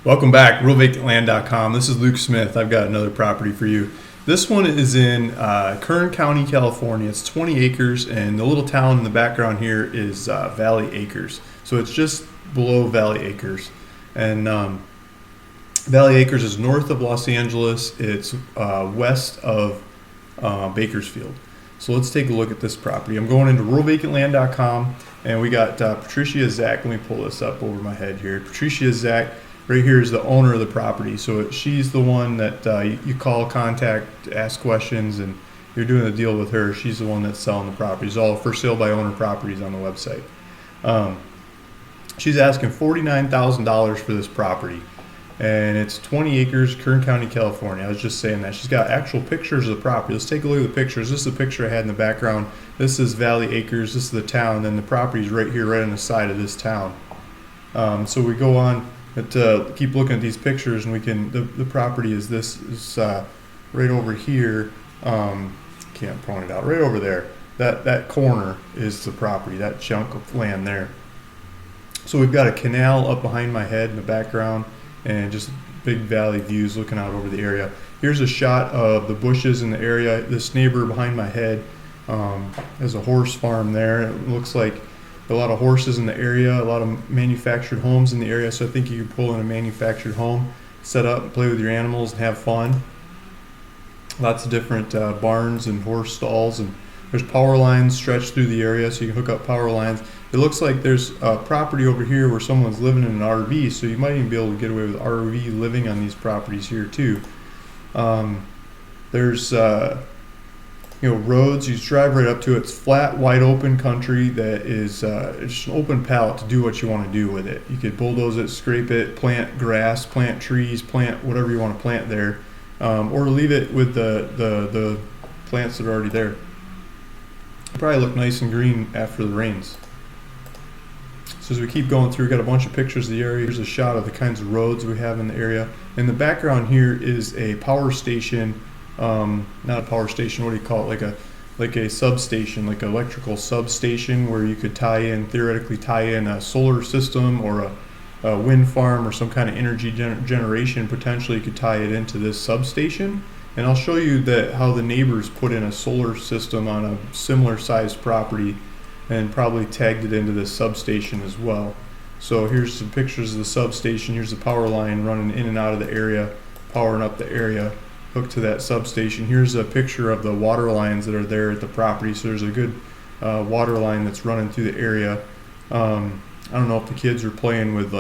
Welcome back, realvacantland.com. This is Luke Smith. I've got another property for you. This one is in Kern County, California. It's 20 acres, and the little town in the background here is Valley Acres. So it's just below Valley Acres. And Valley Acres is north of Los Angeles. It's west of Bakersfield. So let's take a look at this property. I'm going into realvacantland.com, and we got Patricia Zach. Let me pull this up over my head here. Patricia Zach. Right here is the owner of the property, so she's the one that you call, contact, ask questions, and you're doing the deal with her. She's the one that's selling the property. It's all for sale by owner properties on the website. She's asking $49,000 for this property, and it's 20 acres, Kern County, California. I was just saying that. She's got actual pictures of the property. Let's take a look at the pictures. This is the picture I had in the background. This is Valley Acres. This is the town. Then the property is right here, right on the side of this town. So we go on. Keep looking at these pictures, and we can. The property is right over here. Can't point it out. Right over there. That corner is the property. That chunk of land there. So we've got a canal up behind my head in the background, and just big valley views looking out over the area. Here's a shot of the bushes in the area. This neighbor behind my head has a horse farm there. It looks like a lot of horses in the area, a lot of manufactured homes in the area, so I think you could pull in a manufactured home, set up and play with your animals and have fun. Lots of different barns and horse stalls, and there's power lines stretched through the area, so you can hook up power lines. It looks like there's a property over here where someone's living in an RV, so you might even be able to get away with RV living on these properties here too. There's roads. You drive right up to it. It's flat, wide open country that is it's an open palette to do what you want to do with it. You could bulldoze it, scrape it, plant grass, plant trees, plant whatever you want to plant there, or leave it with the plants that are already there. It'll probably look nice and green after the rains. So as we keep going through, we've got a bunch of pictures of the area. Here's a shot of the kinds of roads we have in the area. In the background here is a power station. Not a power station, what do you call it, like a substation, like an electrical substation, where you could theoretically tie in a solar system or a wind farm or some kind of energy generation. Potentially you could tie it into this substation, and I'll show you how the neighbors put in a solar system on a similar sized property and probably tagged it into this substation as well. So here's some pictures of the substation. Here's the power line running in and out of the area, powering up the area, hooked to that substation. Here's a picture of the water lines that are there at the property. So there's a good water line that's running through the area. I don't know if the kids are playing with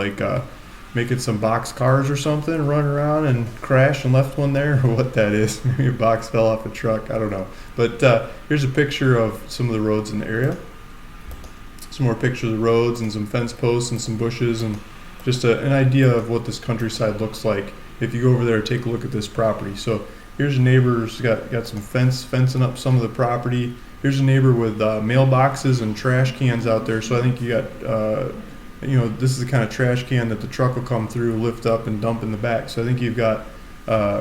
making some box cars or something, running around and crashed and left one there, or what that is. Maybe a box fell off a truck, I don't know. But here's a picture of some of the roads in the area. Some more pictures of the roads and some fence posts and some bushes, and just an idea of what this countryside looks like if you go over there and take a look at this property. So here's a neighbor who's got some fencing up some of the property. Here's a neighbor with mailboxes and trash cans out there. So I think you got, this is the kind of trash can that the truck will come through, lift up, and dump in the back. So I think you've got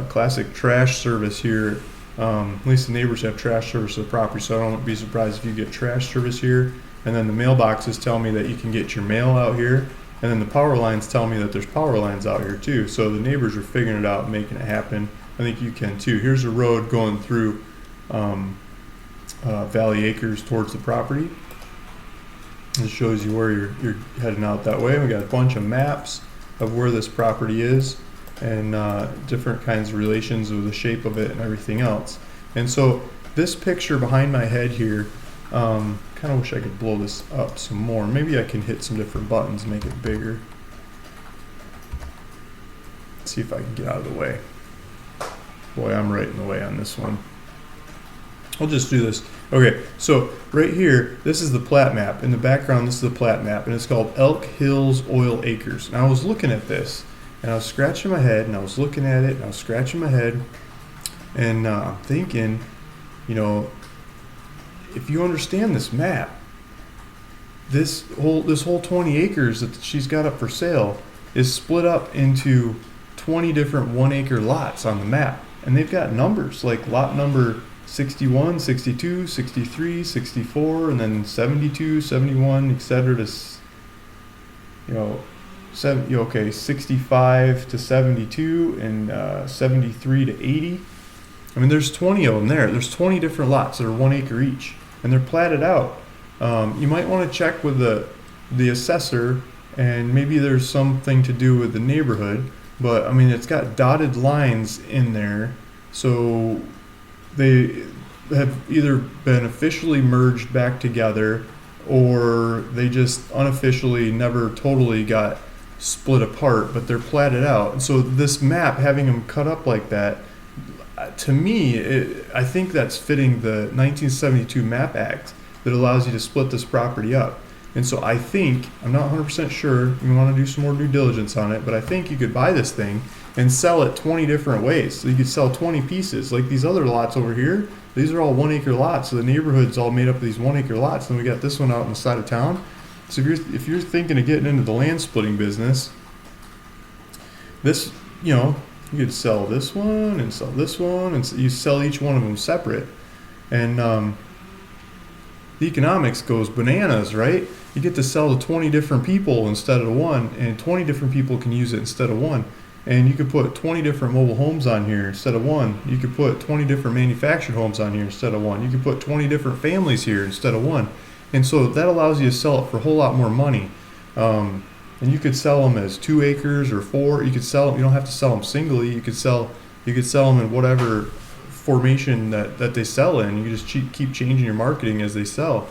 classic trash service here. At least the neighbors have trash service to the property, so I don't be surprised if you get trash service here. And then the mailboxes tell me that you can get your mail out here. And then the power lines tell me that there's power lines out here too. So the neighbors are figuring it out and making it happen. I think you can too. Here's a road going through Valley Acres towards the property. It shows you where you're heading out that way. We got a bunch of maps of where this property is, and different kinds of relations with the shape of it and everything else. And so this picture behind my head here, kind of wish I could blow this up some more. Maybe I can hit some different buttons and make it bigger. Let's see if I can get out of the way. Boy, I'm right in the way on this one. I'll just do this. Okay, so right here, this is the plat map. In the background, this is the plat map, and it's called Elk Hills Oil Acres. And I was looking at this, and I was scratching my head, and I was looking at it, and I was scratching my head, and I'm thinking, if you understand this map, this whole 20 acres that she's got up for sale is split up into 20 different 1 acre lots on the map, and they've got numbers like lot number 61, 62, 63, 64, and then 72, 71, etc. to okay, 65 to 72 and 73 to 80. I mean, there's 20 of them there. There's 20 different lots that are 1 acre each, and they're platted out. You might want to check with the assessor, and maybe there's something to do with the neighborhood. But I mean, it's got dotted lines in there, so they have either been officially merged back together, or they just unofficially never totally got split apart, but they're platted out. And so this map, having them cut up like that, to me, I think that's fitting the 1972 Map Act that allows you to split this property up. And so I think, I'm not 100% sure, you want to do some more due diligence on it, but I think you could buy this thing and sell it 20 different ways. So you could sell 20 pieces. Like these other lots over here, these are all 1 acre lots, so the neighborhood's all made up of these 1 acre lots. And we got this one out on the side of town. So if you're thinking of getting into the land splitting business, this, you could sell this one and sell this one, and you sell each one of them separate. And the economics goes bananas, right? You get to sell to 20 different people instead of one, and 20 different people can use it instead of one. And you could put 20 different mobile homes on here instead of one. You could put 20 different manufactured homes on here instead of one. You could put 20 different families here instead of one. And so that allows you to sell it for a whole lot more money. And you could sell them as 2 acres or 4. You could sell them. You don't have to sell them singly. You could sell them in whatever formation that they sell in. You just keep changing your marketing as they sell.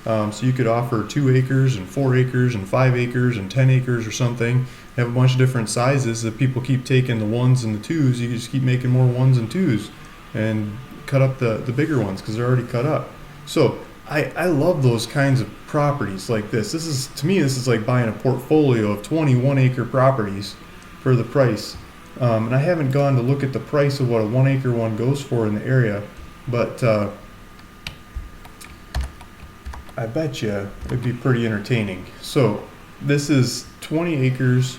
So you could offer 2 acres and 4 acres and 5 acres and 10 acres or something. Have a bunch of different sizes. If people keep taking the 1s and the 2s, you can just keep making more 1s and 2s and cut up the bigger ones because they're already cut up. So I love those kinds of properties like this. To me, this is like buying a portfolio of 21 acre properties for the price. And I haven't gone to look at the price of what a 1 acre one goes for in the area, but I bet you it'd be pretty entertaining. So this is 20 acres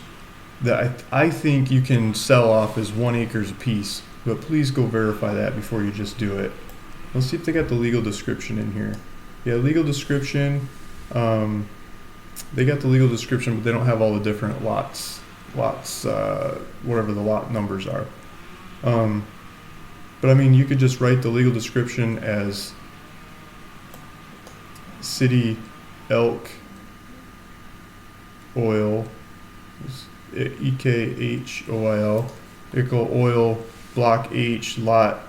that I think you can sell off as 1 acre a piece, but please go verify that before you just do it. Let's see if they got the legal description in here. Yeah, legal description. They got the legal description, but they don't have all the different lots, whatever the lot numbers are. But I mean, you could just write the legal description as City Elk Oil, EKHOIL, Echo Oil Block H lot,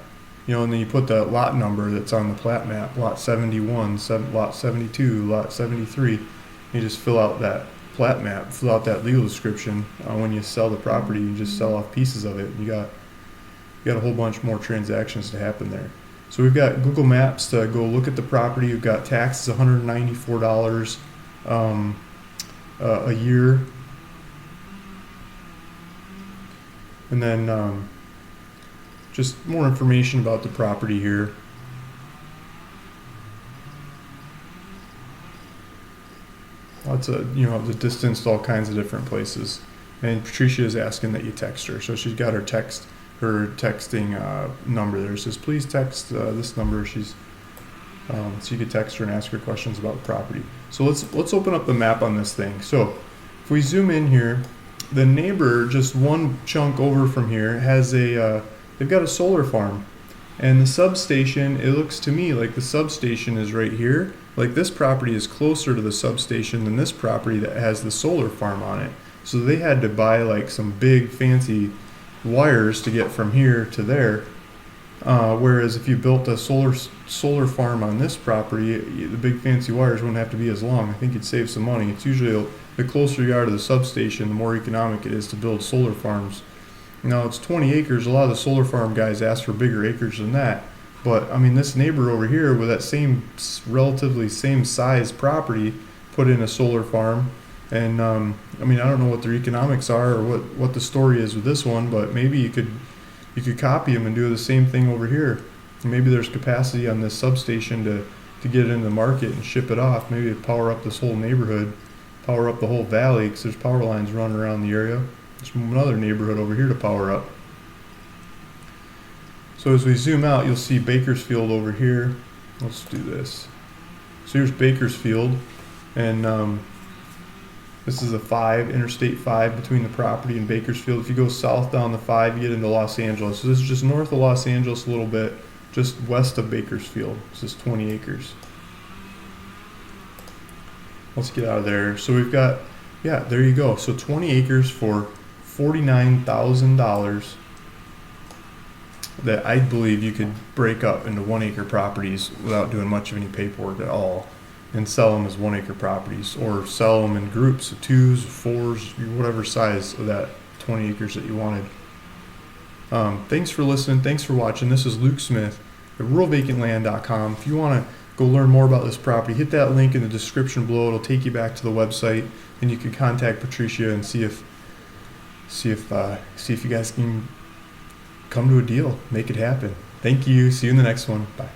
and then you put the lot number that's on the plat map, lot 71, lot 72, lot 73. You just fill out that plat map, fill out that legal description. When you sell the property, you just sell off pieces of it. You got a whole bunch more transactions to happen there. So we've got Google Maps to go look at the property. We've got taxes, $194 a year, and then just more information about the property here. Lots of, the distance to all kinds of different places. And Patricia is asking that you text her, so she's got her texting number there. It says please text this number. So you could text her and ask her questions about the property. So let's open up the map on this thing. So if we zoom in here, the neighbor just one chunk over from here has they've got a solar farm, and the substation, it looks to me like the substation is right here. Like this property is closer to the substation than this property that has the solar farm on it. So they had to buy like some big fancy wires to get from here to there. Whereas if you built a solar farm on this property, the big fancy wires wouldn't have to be as long. I think you'd save some money. It's usually the closer you are to the substation, the more economic it is to build solar farms. Now it's 20 acres. A lot of the solar farm guys ask for bigger acres than that. But I mean, this neighbor over here with that relatively same size property put in a solar farm. And I mean, I don't know what their economics are or what the story is with this one, but maybe you could copy them and do the same thing over here. Maybe there's capacity on this substation to get it into the market and ship it off. Maybe power up this whole neighborhood, power up the whole valley, because there's power lines running around the area. There's another neighborhood over here to power up. So as we zoom out, you'll see Bakersfield over here. Let's do this. So here's Bakersfield, and This is a 5, Interstate 5 between the property and Bakersfield. If you go south down the 5, you get into Los Angeles. So this is just north of Los Angeles a little bit, just west of Bakersfield. This is 20 acres. Let's get out of there. So we've got, yeah, there you go. So 20 acres for $49,000 that I believe you could break up into 1 acre properties without doing much of any paperwork at all, and sell them as 1 acre properties, or sell them in groups of 2s, 4s, whatever size of that 20 acres that you wanted. Thanks for listening. Thanks for watching. This is Luke Smith at ruralvacantland.com. If you want to go learn more about this property, hit that link in the description below. It'll take you back to the website, and you can contact Patricia and see if you guys can come to a deal, make it happen. Thank you. See you in the next one. Bye.